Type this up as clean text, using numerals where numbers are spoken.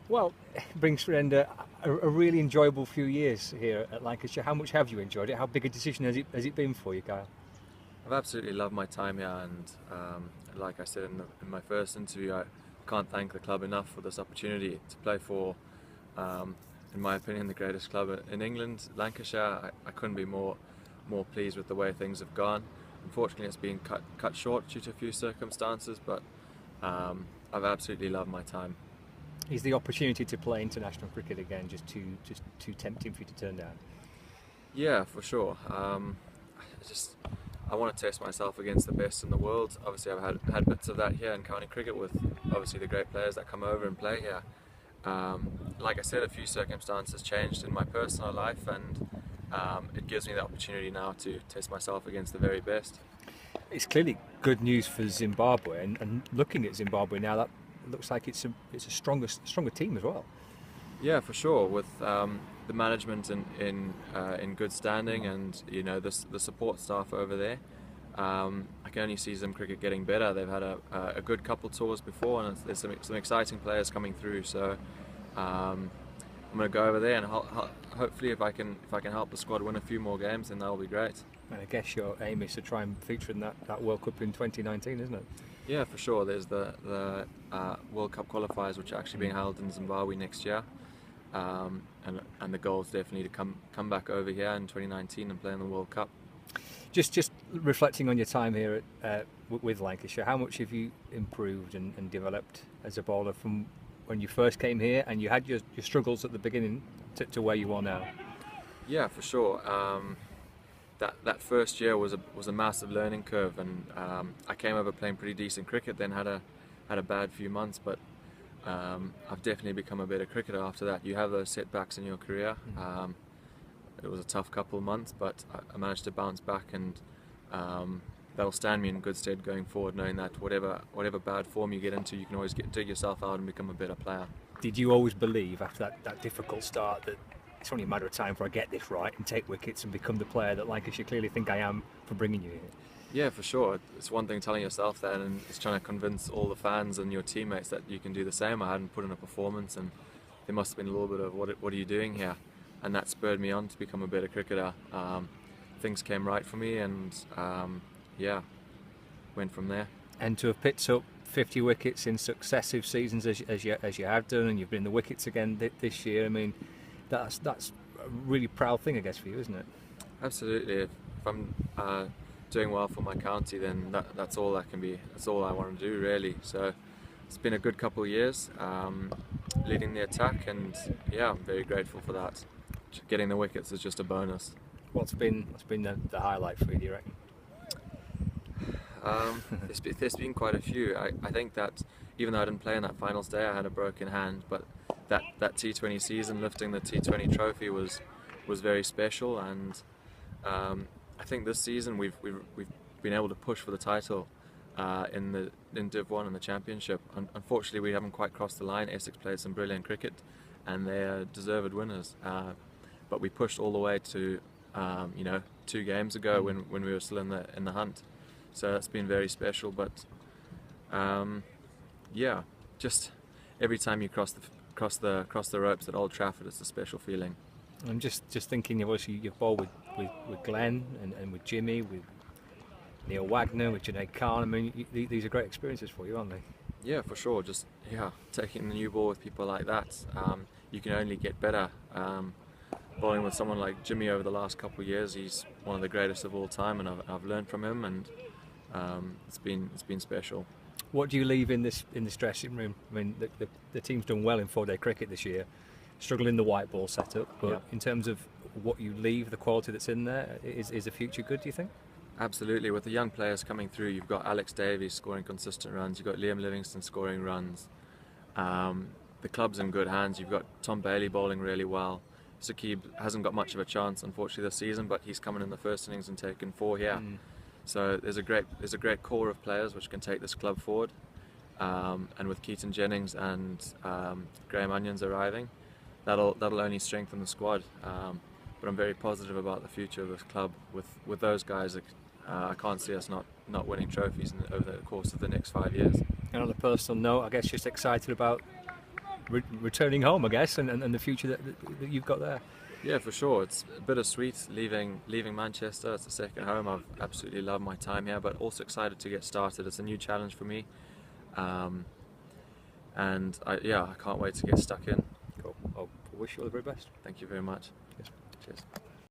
Well, it brings to an end a really enjoyable few years here at Lancashire. How much have you enjoyed it? How big a decision has it been for you, Kyle? I've absolutely loved my time here, and like I said in my first interview, I can't thank the club enough for this opportunity to play for, in my opinion, the greatest club in England, Lancashire. I couldn't be more pleased with the way things have gone. Unfortunately, it's been cut short due to a few circumstances, but I've absolutely loved my time. Is the opportunity to play international cricket again just too tempting for you to turn down? Yeah, for sure. I want to test myself against the best in the world. Obviously, I've had bits of that here in county cricket with obviously the great players that come over and play here. Like I said, a few circumstances changed in my personal life, and it gives me the opportunity now to test myself against the very best. It's clearly good news for Zimbabwe, and looking at Zimbabwe now, that looks like it's a stronger team as well. Yeah, for sure. With the management in good standing, and the support staff over there, I can only see Zim cricket getting better. They've had a good couple tours before, and there's some exciting players coming through. So I'm going to go over there, and hopefully, if I can help the squad win a few more games, then that'll be great. And I guess your aim is to try and feature in that World Cup in 2019, isn't it? Yeah, for sure. There's the World Cup qualifiers, which are actually being held in Zimbabwe next year, and the goal is definitely to come back over here in 2019 and play in the World Cup. Just reflecting on your time here with Lancashire, how much have you improved and developed as a bowler from when you first came here and you had your struggles at the beginning to where you are now? Yeah, for sure. That first year was a massive learning curve, and I came over playing pretty decent cricket, then had a bad few months, but I've definitely become a better cricketer after that. You have those setbacks in your career. It was a tough couple of months, but I managed to bounce back, and that'll stand me in good stead going forward, knowing that whatever bad form you get into, you can always dig yourself out and become a better player. Did you always believe after that difficult start that it's only a matter of time before I get this right and take wickets and become the player that Lancashire clearly think I am for bringing you here? Yeah, for sure. It's one thing telling yourself that, and it's trying to convince all the fans and your teammates that you can do the same. I hadn't put in a performance, and there must have been a little bit of what are you doing here, and that spurred me on to become a better cricketer. Things came right for me, and went from there. And to have picked up 50 wickets in successive seasons as you have done, and you've been in the wickets again this year. I mean, that's a really proud thing, I guess, for you, isn't it? Absolutely. If I'm doing well for my county, then that's all that can be. That's all I want to do, really. So it's been a good couple of years leading the attack, and I'm very grateful for that. Getting the wickets is just a bonus. What's been the highlight for you, do you reckon? There's been quite a few. I think that even though I didn't play in that finals day, I had a broken hand, but that T20 season, lifting the T20 trophy was very special, and I think this season we've been able to push for the title in Div 1 and the Championship. Unfortunately, we haven't quite crossed the line. Essex played some brilliant cricket, and they're deserved winners. But we pushed all the way to 2 games ago when we were still in the hunt. So that's been very special. But just every time you cross the ropes at Old Trafford, it's a special feeling. I'm just thinking, obviously you've bowled with Glenn and with Jimmy, with Neil Wagner, with Junaid Khan. I mean, these are great experiences for you, aren't they? Yeah, for sure. Just taking the new ball with people like that, you can only get better. Bowling with someone like Jimmy over the last couple of years, he's one of the greatest of all time, and I've learned from him, and it's been special. What do you leave in this dressing room? I mean, the team's done well in 4-day cricket this year, struggled in the white ball setup, but in terms of what you leave, the quality that's in there, is the future good, do you think? Absolutely. With the young players coming through, you've got Alex Davies scoring consistent runs, you've got Liam Livingstone scoring runs. The club's in good hands. You've got Tom Bailey bowling really well. Saqib hasn't got much of a chance, unfortunately, this season, but he's coming in the first innings and taken 4 here. So there's a great core of players which can take this club forward. And with Keaton Jennings and Graham Onions arriving, that'll only strengthen the squad. But I'm very positive about the future of this club. With those guys, I can't see us not winning trophies over the course of the next 5 years. And on a personal note, I guess just excited about returning home, I guess, and the future that you've got there. Yeah, for sure. It's bittersweet leaving Manchester. It's a second home. I've absolutely loved my time here, but also excited to get started. It's a new challenge for me, and I can't wait to get stuck in. Cool. I'll wish you all the very best. Thank you very much. Cheers. Cheers.